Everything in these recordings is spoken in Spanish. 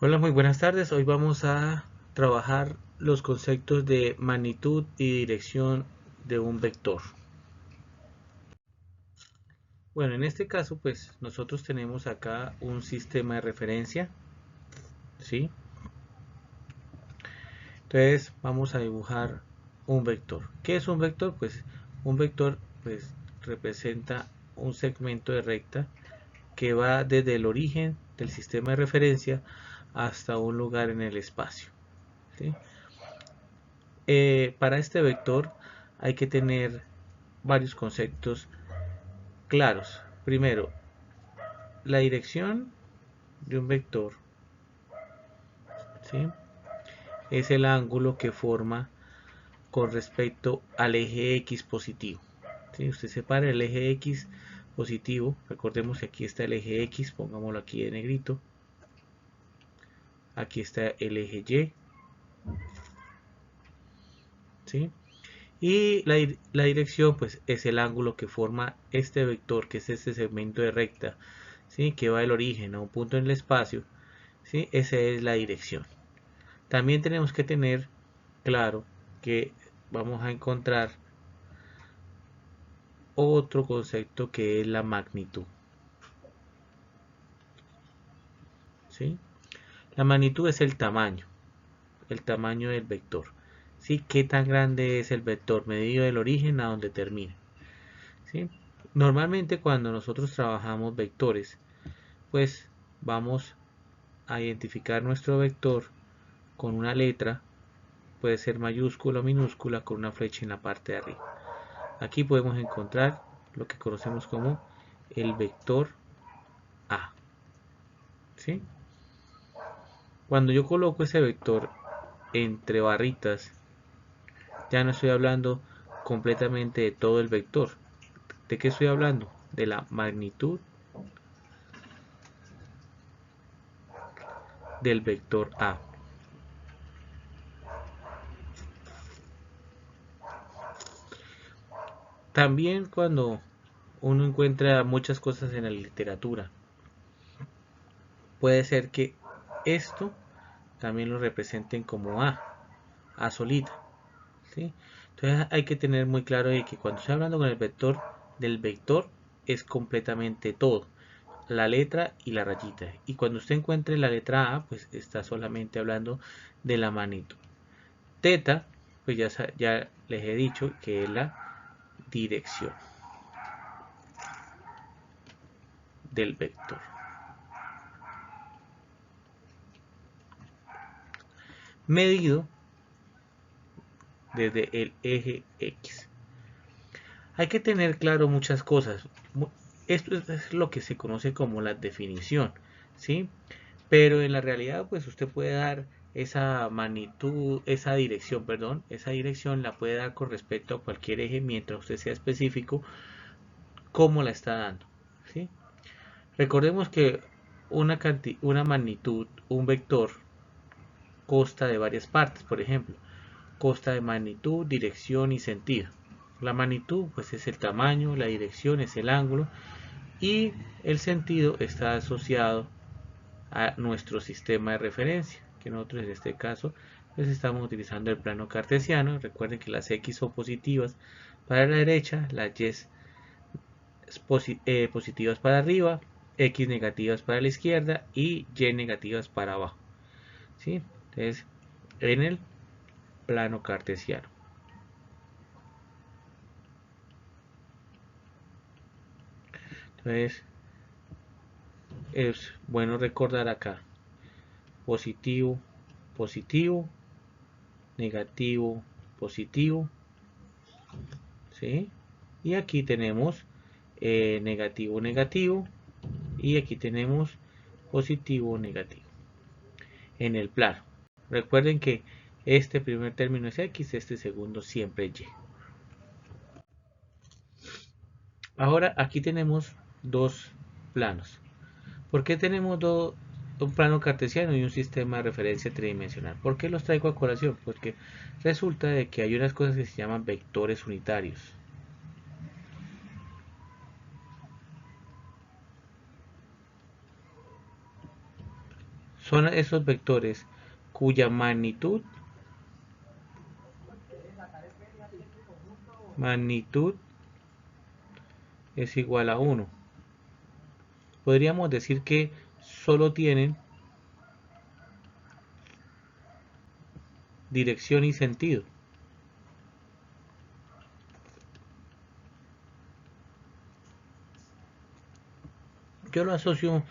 Hola, muy buenas tardes. Hoy vamos a trabajar los conceptos de magnitud y dirección de un vector. Bueno, en este caso, pues nosotros tenemos acá un sistema de referencia, ¿sí? Entonces vamos a dibujar un vector. ¿Qué es un vector? Pues un vector, pues representa un segmento de recta que va desde el origen del sistema de referencia hasta un lugar en el espacio, ¿sí? Para este vector hay que tener varios conceptos claros. Primero, la dirección de un vector, ¿sí? Es el ángulo que forma con respecto al eje X positivo, ¿sí? Usted separa el eje X positivo, recordemos que aquí está el eje X, pongámoslo aquí de negrito, aquí está el eje Y, ¿sí? Y la dirección pues es el ángulo que forma este vector, que es este segmento de recta, ¿sí? Que va del origen a un punto en el espacio, ¿sí? Esa es la dirección. También tenemos que tener claro que vamos a encontrar otro concepto que es la magnitud, ¿sí? La magnitud es el tamaño del vector, ¿sí? Qué tan grande es el vector medido del origen a donde termina, ¿sí? Normalmente cuando nosotros trabajamos vectores, pues vamos a identificar nuestro vector con una letra, puede ser mayúscula o minúscula, con una flecha en la parte de arriba. Aquí podemos encontrar lo que conocemos como el vector A, ¿sí? Cuando yo coloco ese vector entre barritas, ya no estoy hablando completamente de todo el vector. ¿De qué estoy hablando? De la magnitud del vector A. También cuando uno encuentra muchas cosas en la literatura, puede ser que esto también lo representen como A solita, ¿sí? Entonces hay que tener muy claro de que cuando estoy hablando con el vector, del vector es completamente todo, la letra y la rayita. Y cuando usted encuentre la letra A, pues está solamente hablando de la magnitud. Teta, pues ya les he dicho que es la dirección del vector. Medido desde el eje X. Hay que tener claro muchas cosas. Esto es lo que se conoce como la definición, ¿sí? Pero en la realidad, pues usted puede dar esa magnitud, esa dirección la puede dar con respecto a cualquier eje mientras usted sea específico cómo la está dando, ¿sí? Recordemos que una magnitud, un vector, consta de varias partes, por ejemplo, consta de magnitud, dirección y sentido. La magnitud pues es el tamaño, la dirección es el ángulo y el sentido está asociado a nuestro sistema de referencia, que nosotros en este caso pues estamos utilizando el plano cartesiano. Recuerden que las X son positivas para la derecha, las Y positivas para arriba, X negativas para la izquierda y Y negativas para abajo, ¿sí? Entonces, en el plano cartesiano. Entonces, es bueno recordar acá positivo, positivo, negativo, positivo, ¿sí? Y aquí tenemos negativo, negativo, y aquí tenemos positivo, negativo en el plano. Recuerden que este primer término es X, este segundo siempre es Y. Ahora aquí tenemos dos planos. ¿Por qué tenemos un plano cartesiano y un sistema de referencia tridimensional? ¿Por qué los traigo a colación? Porque resulta de que hay unas cosas que se llaman vectores unitarios. son esos vectores cuya magnitud es igual a 1. Podríamos decir que solo tienen dirección y sentido. Yo lo asocio,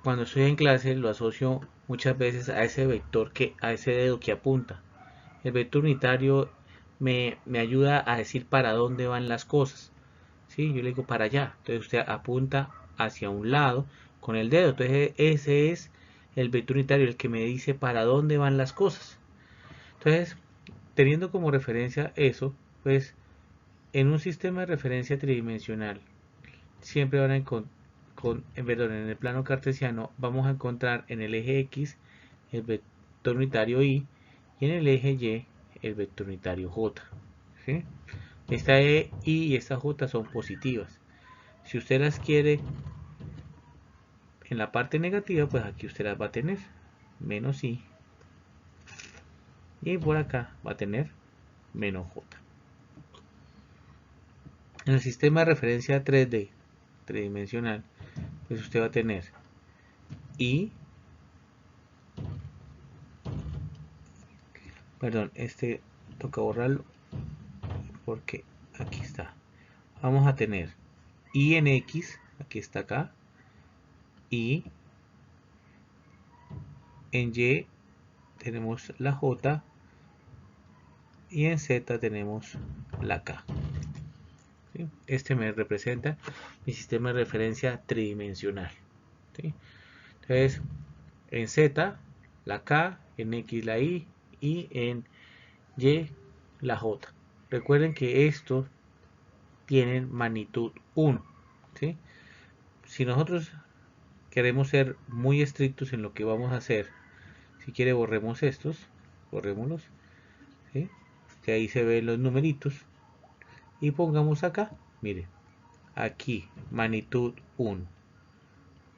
cuando estoy en clase, lo asocio muchas veces a ese vector, a ese dedo que apunta. El vector unitario me ayuda a decir para dónde van las cosas. ¿Sí? Yo le digo para allá. Entonces usted apunta hacia un lado con el dedo. Entonces ese es el vector unitario, el que me dice para dónde van las cosas. Entonces, teniendo como referencia eso, pues en un sistema de referencia tridimensional siempre van a en el plano cartesiano vamos a encontrar en el eje X el vector unitario Y y en el eje Y el vector unitario J. ¿Sí? Esta E, Y y esta J son positivas. Si usted las quiere en la parte negativa, pues aquí usted las va a tener menos I y por acá va a tener menos J. En el sistema de referencia 3D tridimensional, pues usted va a tener I, perdón, este toca borrarlo porque aquí está. Vamos a tener I en X, aquí está acá, y en Y tenemos la J y en Z tenemos la K. ¿Sí? Este me representa mi sistema de referencia tridimensional. ¿Sí? Entonces, en Z la K, en X la I y en Y la J. Recuerden que estos tienen magnitud 1. ¿Sí? Si nosotros queremos ser muy estrictos en lo que vamos a hacer, si quiere borremos estos, borrémoslos, ¿sí? Que ahí se ven los numeritos y pongamos acá, mire, aquí magnitud 1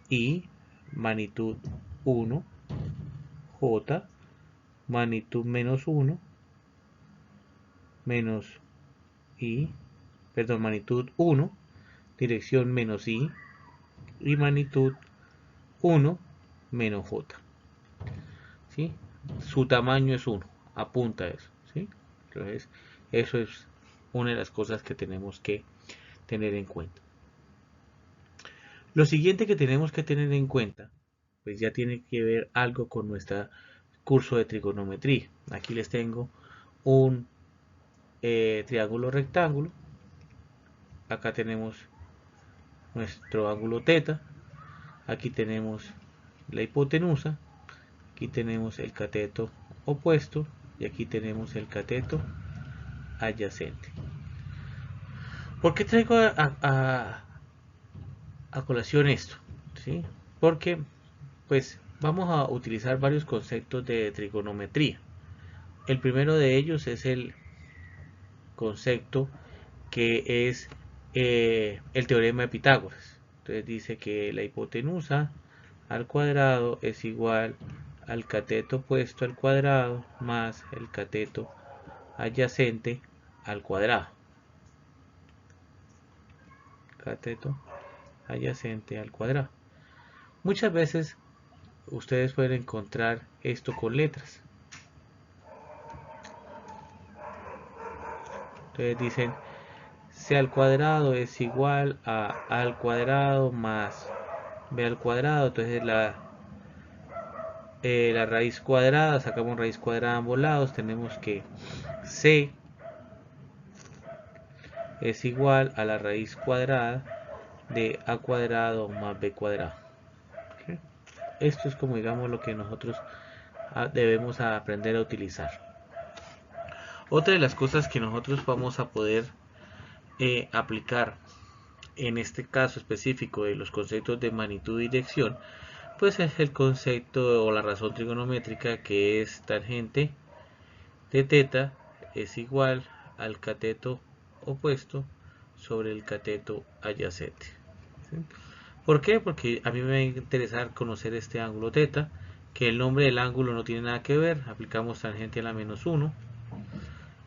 y magnitud 1, J, magnitud menos 1, menos I, perdón, magnitud 1, dirección menos I y magnitud 1 menos J. ¿Sí? Su tamaño es 1, apunta a eso. ¿Sí? Entonces, eso es una de las cosas que tenemos que tener en cuenta. Lo siguiente que tenemos que tener en cuenta, pues ya tiene que ver algo con nuestro curso de trigonometría. Aquí les tengo un triángulo rectángulo. Acá tenemos nuestro ángulo teta. Aquí tenemos la hipotenusa. Aquí tenemos el cateto opuesto. Y aquí tenemos el cateto adyacente. ¿Por qué traigo a colación esto? ¿Sí? Porque pues vamos a utilizar varios conceptos de trigonometría. El primero de ellos es el concepto que es el teorema de Pitágoras. Entonces dice que la hipotenusa al cuadrado es igual al cateto opuesto al cuadrado más el cateto adyacente al cuadrado. Cateto adyacente al cuadrado. Muchas veces ustedes pueden encontrar esto con letras. Entonces dicen c al cuadrado es igual a al cuadrado más b al cuadrado. Entonces la raíz cuadrada, sacamos raíz cuadrada a ambos lados, tenemos que c es igual a la raíz cuadrada de a cuadrado más b cuadrado. ¿Okay? Esto es como digamos lo que nosotros debemos aprender a utilizar. Otra de las cosas que nosotros vamos a poder aplicar en este caso específico de los conceptos de magnitud y dirección, pues es el concepto o la razón trigonométrica, que es tangente de teta es igual al cateto opuesto sobre el cateto adyacente. ¿Sí? ¿Por qué? Porque a mí me va a interesar conocer este ángulo teta, que el nombre del ángulo no tiene nada que ver, aplicamos tangente a la menos 1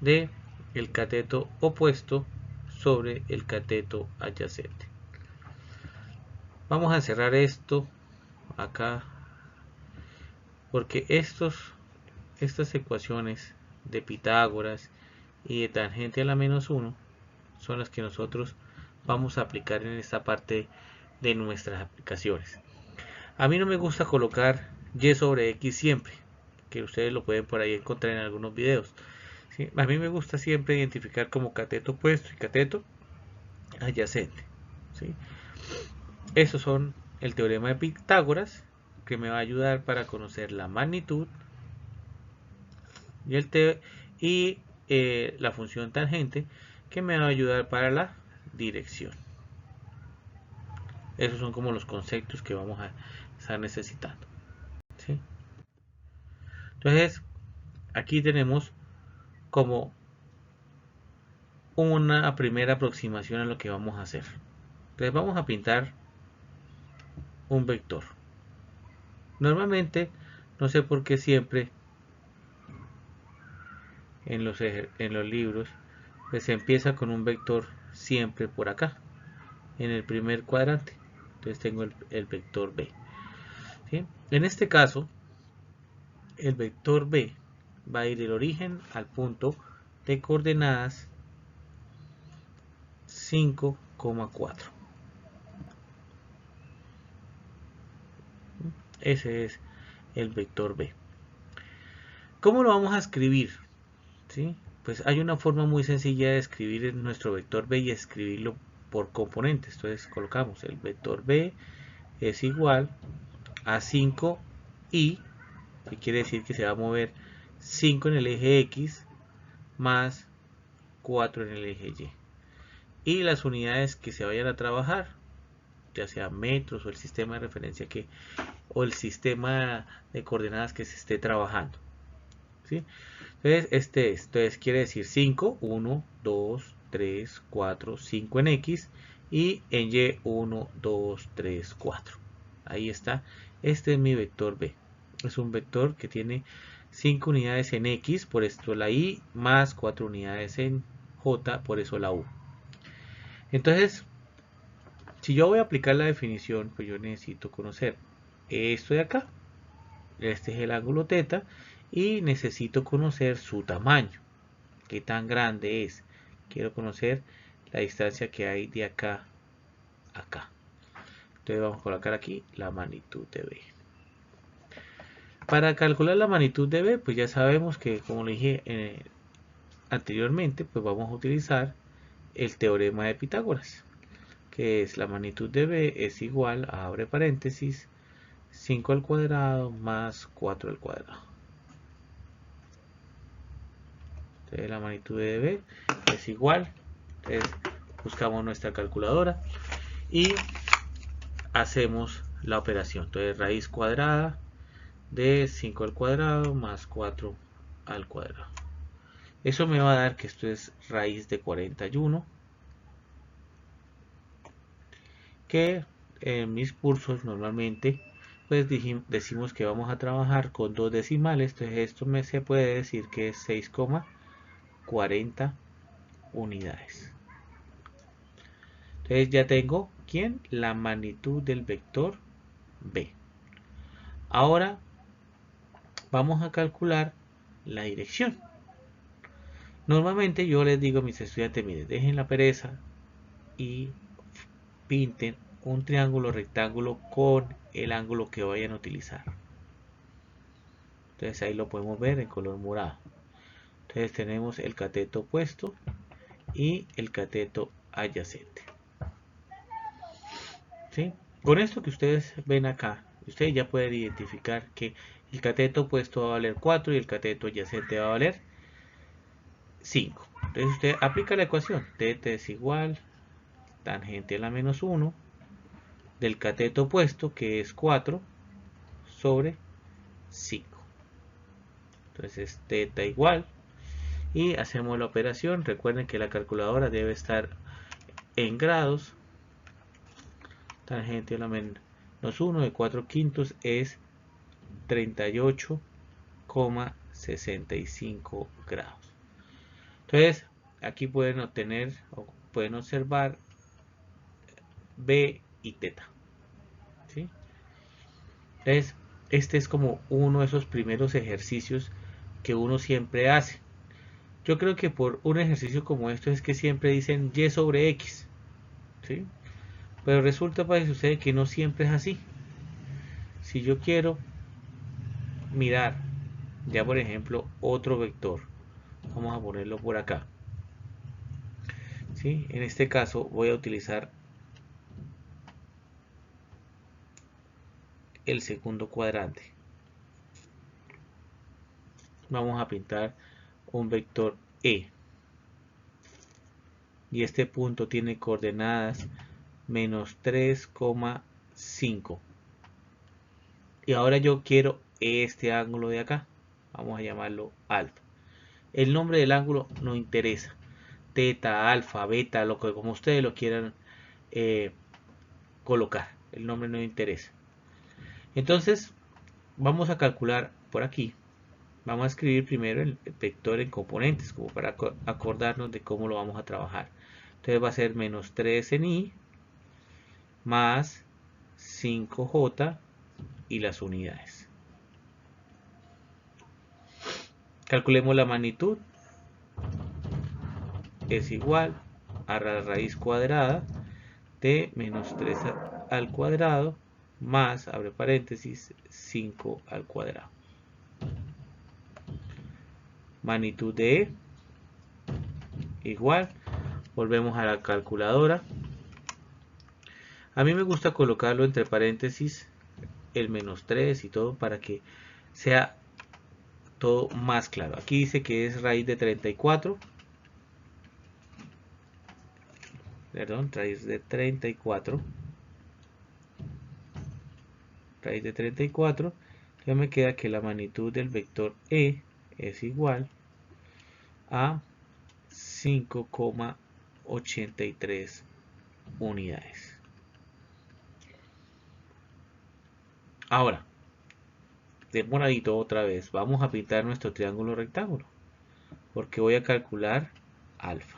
de el cateto opuesto sobre el cateto adyacente. Vamos a cerrar esto acá porque estas ecuaciones de Pitágoras y de tangente a la menos 1 son las que nosotros vamos a aplicar en esta parte de nuestras aplicaciones. A mí no me gusta colocar y sobre x siempre, que ustedes lo pueden por ahí encontrar en algunos videos. ¿Sí? A mí me gusta siempre identificar como cateto opuesto y cateto adyacente. ¿Sí? Esos son el teorema de Pitágoras, que me va a ayudar para conocer la magnitud y la función tangente, que me va a ayudar para la dirección. Esos son como los conceptos que vamos a estar necesitando. ¿Sí? Entonces, aquí tenemos como una primera aproximación a lo que vamos a hacer. Entonces vamos a pintar un vector. Normalmente, no sé por qué siempre en los libros pues se empieza con un vector siempre por acá, en el primer cuadrante. Entonces tengo el vector B. ¿Sí? En este caso, el vector B va a ir del origen al punto de coordenadas 5,4. Ese es el vector B. ¿Cómo lo vamos a escribir? ¿Sí? Pues hay una forma muy sencilla de escribir nuestro vector B y escribirlo por componentes. Entonces colocamos el vector B es igual a 5i, que quiere decir que se va a mover 5 en el eje X más 4 en el eje Y. Y las unidades que se vayan a trabajar, ya sea metros o el sistema de referencia o el sistema de coordenadas que se esté trabajando. ¿Sí? Entonces, entonces quiere decir 5, 1, 2, 3, 4, 5 en X y en Y 1, 2, 3, 4. Ahí está. Este es mi vector B. Es un vector que tiene 5 unidades en X, por esto la Y, más 4 unidades en J, por eso la U. Entonces, si yo voy a aplicar la definición, pues yo necesito conocer esto de acá. Este es el ángulo θ y necesito conocer su tamaño. ¿Qué tan grande es? Quiero conocer la distancia que hay de acá a acá. Entonces vamos a colocar aquí la magnitud de B. Para calcular la magnitud de B, pues ya sabemos que, como le dije anteriormente, pues vamos a utilizar el teorema de Pitágoras, que es la magnitud de B es igual a, abre paréntesis, 5 al cuadrado más 4 al cuadrado. Entonces la magnitud de B es igual. Entonces buscamos nuestra calculadora y hacemos la operación. Entonces raíz cuadrada de 5 al cuadrado más 4 al cuadrado. Eso me va a dar que esto es raíz de 41, que en mis cursos normalmente pues decimos que vamos a trabajar con dos decimales. Entonces esto se puede decir que es 6,40 unidades. Entonces ya tengo la magnitud del vector B. Ahora vamos a calcular la dirección. Normalmente yo les digo a mis estudiantes, miren, dejen la pereza y pinten un triángulo rectángulo con el ángulo que vayan a utilizar. Entonces ahí lo podemos ver en color morado. Entonces tenemos el cateto opuesto y el cateto adyacente. ¿Sí? Con esto que ustedes ven acá, ustedes ya pueden identificar que el cateto opuesto va a valer 4 y el cateto adyacente va a valer 5. Entonces usted aplica la ecuación. θ es igual tangente a la menos 1 del cateto opuesto, que es 4, sobre 5. Entonces θ igual. Y hacemos la operación. Recuerden que la calculadora debe estar en grados. Tangente a la menos 1 de 4 quintos es 38,65 grados. Entonces, aquí pueden obtener o pueden observar B y teta. ¿Sí? Entonces, este es como uno de esos primeros ejercicios que uno siempre hace. Yo creo que por un ejercicio como esto es que siempre dicen Y sobre X. ¿Sí? Pero resulta para que sucede que no siempre es así. Si yo quiero mirar ya por ejemplo otro vector, vamos a ponerlo por acá. ¿Sí? En este caso voy a utilizar el segundo cuadrante. Vamos a pintar un vector E. Y este punto tiene coordenadas menos 3,5. Y ahora yo quiero este ángulo de acá. Vamos a llamarlo alfa. El nombre del ángulo no interesa. Teta, alfa, beta, lo que como ustedes lo quieran colocar. El nombre no interesa. Entonces, vamos a calcular por aquí. Vamos a escribir primero el vector en componentes, como para acordarnos de cómo lo vamos a trabajar. Entonces va a ser menos 3 en i, más 5j y las unidades. Calculemos la magnitud. Es igual a la raíz cuadrada de menos 3 al cuadrado más, abre paréntesis, 5 al cuadrado. Magnitud de E igual, volvemos a la calculadora. A mí me gusta colocarlo entre paréntesis el menos 3 y todo para que sea todo más claro. Aquí dice que es raíz de 34. Perdón, raíz de 34. Raíz de 34. Ya me queda que la magnitud del vector E es igual a 5,83 unidades. Ahora, de moradito otra vez, vamos a pintar nuestro triángulo rectángulo, porque voy a calcular alfa.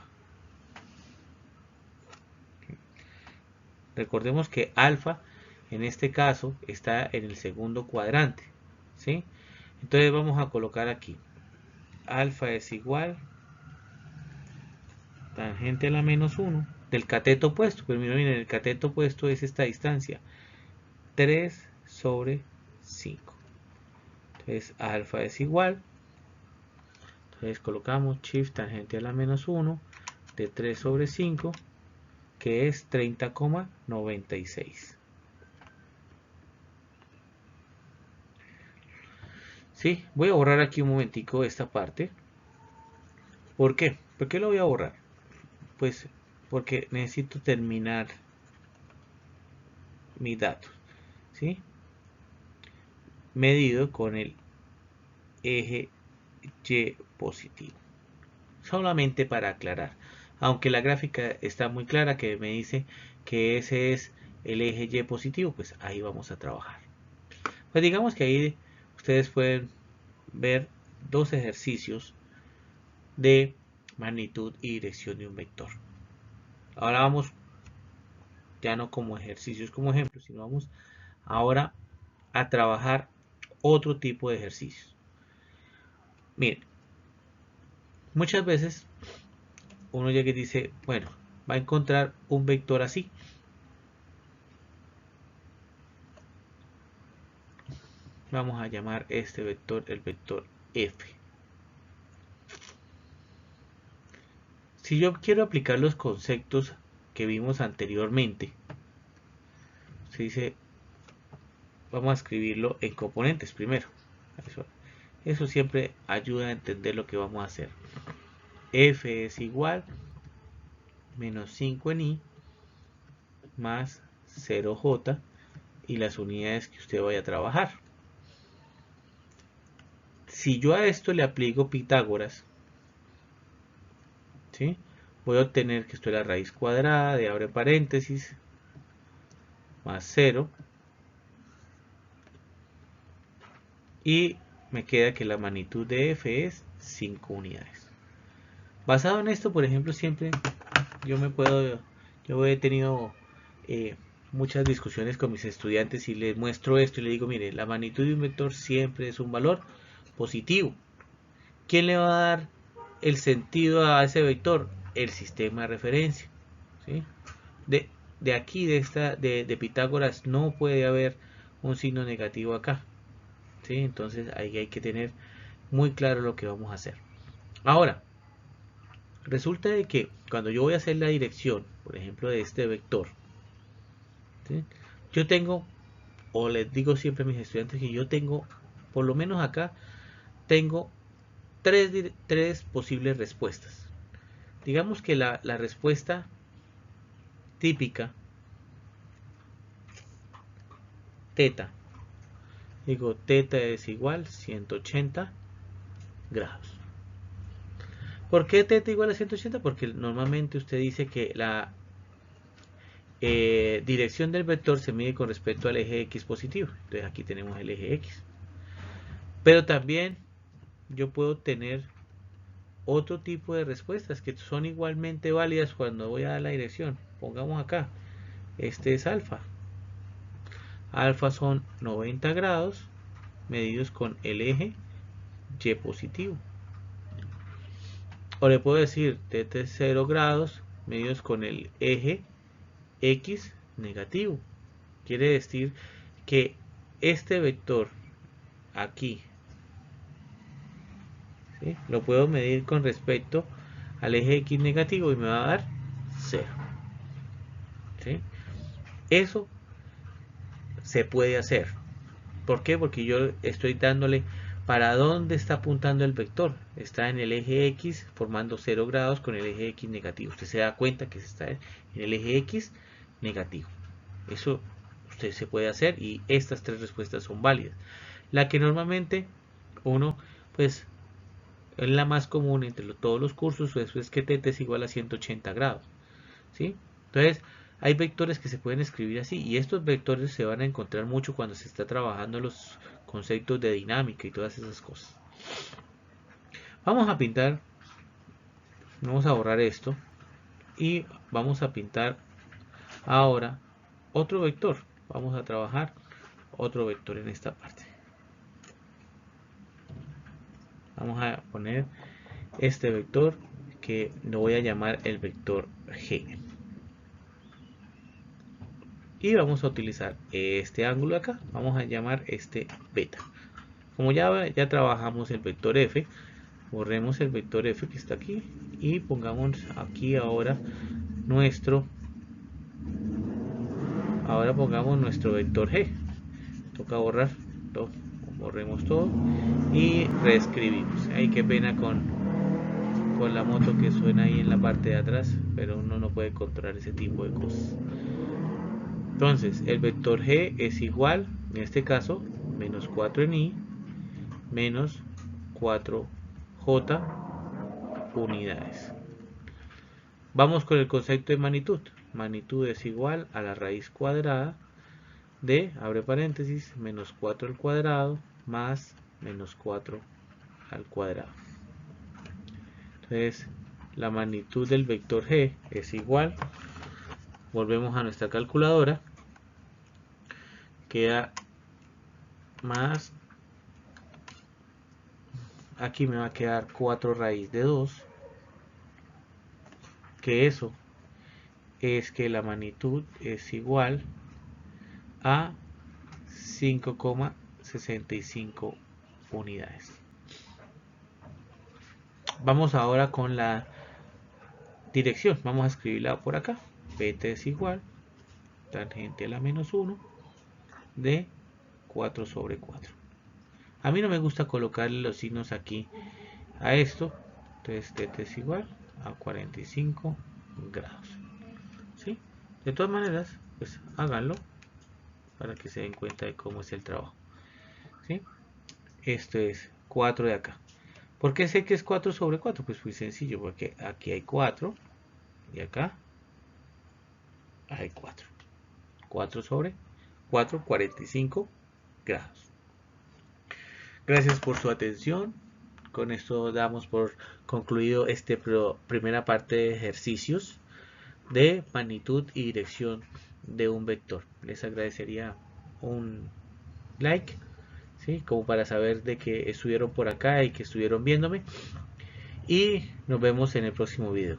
Recordemos que alfa en este caso está en el segundo cuadrante, ¿sí? Entonces vamos a colocar aquí alfa es igual tangente a la menos 1 del cateto opuesto. Pero miren, el cateto opuesto es esta distancia, 3 sobre 5. Entonces alfa es igual, entonces colocamos shift tangente a la menos 1 de 3 sobre 5, que es 30,96. ¿Sí? Voy a borrar aquí un momentico esta parte. ¿Por qué? ¿Por qué lo voy a borrar? Pues porque necesito terminar mis datos, ¿sí? Medido con el eje Y positivo. Solamente para aclarar. Aunque la gráfica está muy clara que me dice que ese es el eje Y positivo, pues ahí vamos a trabajar. Pues digamos que ahí ustedes pueden ver dos ejercicios de magnitud y dirección de un vector. Ahora vamos, ya no como ejercicios como ejemplos, sino vamos ahora a trabajar otro tipo de ejercicios. Miren, muchas veces uno llega y dice, bueno, va a encontrar un vector así. Vamos a llamar este vector el vector F. Si yo quiero aplicar los conceptos que vimos anteriormente, se dice, vamos a escribirlo en componentes primero. Eso siempre ayuda a entender lo que vamos a hacer. F es igual menos 5 en i más 0j y las unidades que usted vaya a trabajar. Si yo a esto le aplico Pitágoras, ¿sí? Voy a obtener que esto es la raíz cuadrada de abre paréntesis más 0 y me queda que la magnitud de f es 5 unidades. Basado en esto, por ejemplo, siempre yo he tenido muchas discusiones con mis estudiantes y les muestro esto y les digo, mire, la magnitud de un vector siempre es un valor positivo. ¿Quién le va a dar el sentido a ese vector? El sistema de referencia. ¿Sí? De aquí, de Pitágoras, no puede haber un signo negativo acá. ¿Sí? Entonces ahí hay que tener muy claro lo que vamos a hacer. Ahora, resulta de que cuando yo voy a hacer la dirección, por ejemplo, de este vector, ¿sí? Yo tengo, o les digo siempre a mis estudiantes que yo tengo, por lo menos acá, tengo tres posibles respuestas. Digamos que la respuesta típica, teta, digo teta es igual 180 grados. ¿Por qué teta igual a 180? Porque normalmente usted dice que la dirección del vector se mide con respecto al eje X positivo. Entonces aquí tenemos el eje X. Pero también yo puedo tener otro tipo de respuestas que son igualmente válidas cuando voy a dar la dirección. Pongamos acá, este es alfa. Alfa son 90 grados medidos con el eje Y positivo. O le puedo decir teta es 0 grados medidos con el eje X negativo. Quiere decir que este vector aquí, ¿sí?, lo puedo medir con respecto al eje X negativo y me va a dar 0. ¿Sí? Eso se puede hacer. ¿Por qué? Porque yo estoy dándole para dónde está apuntando el vector. Está en el eje X formando 0 grados con el eje X negativo. Usted se da cuenta que está en el eje X negativo. Eso usted se puede hacer y estas tres respuestas son válidas. La que normalmente uno, pues, es la más común entre todos los cursos, es que teta es igual a 180 grados. ¿Sí? Entonces, hay vectores que se pueden escribir así y estos vectores se van a encontrar mucho cuando se está trabajando los conceptos de dinámica y todas esas cosas. Vamos a pintar, vamos a borrar esto y vamos a pintar ahora otro vector. Vamos a trabajar otro vector en esta parte. Vamos a poner este vector que lo voy a llamar el vector G. Y vamos a utilizar este ángulo acá, vamos a llamar este beta. Como ya trabajamos el vector f, borremos el vector f que está aquí y pongamos aquí ahora pongamos nuestro vector g. Toca borrar todo, borremos todo y reescribimos. Ay, qué pena con la moto que suena ahí en la parte de atrás, pero uno no puede controlar ese tipo de cosas. Entonces el vector g es igual, en este caso, menos 4 en i menos 4j unidades. Vamos con el concepto de magnitud. Magnitud es igual a la raíz cuadrada de, abre paréntesis, menos 4 al cuadrado más menos 4 al cuadrado. Entonces, la magnitud del vector g es igual, volvemos a nuestra calculadora, queda más, aquí me va a quedar 4 raíz de 2, que eso es que la magnitud es igual a 5,65 unidades. Vamos ahora con la dirección. Vamos a escribirla por acá. Beta es igual tangente a la menos 1 de 4 sobre 4. A mí no me gusta colocarle los signos aquí a esto. Entonces teta es igual a 45 grados. ¿Sí? De todas maneras, pues háganlo para que se den cuenta de cómo es el trabajo. ¿Sí? Esto es 4 de acá. ¿Por qué sé que es 4 sobre 4? Pues muy sencillo, porque aquí hay 4 y acá hay 4. 4 sobre 4, 45 grados. Gracias por su atención. Con esto damos por concluido esta primera parte de ejercicios de magnitud y dirección de un vector. Les agradecería un like, ¿sí? Como para saber de que estuvieron por acá y que estuvieron viéndome. Y nos vemos en el próximo video.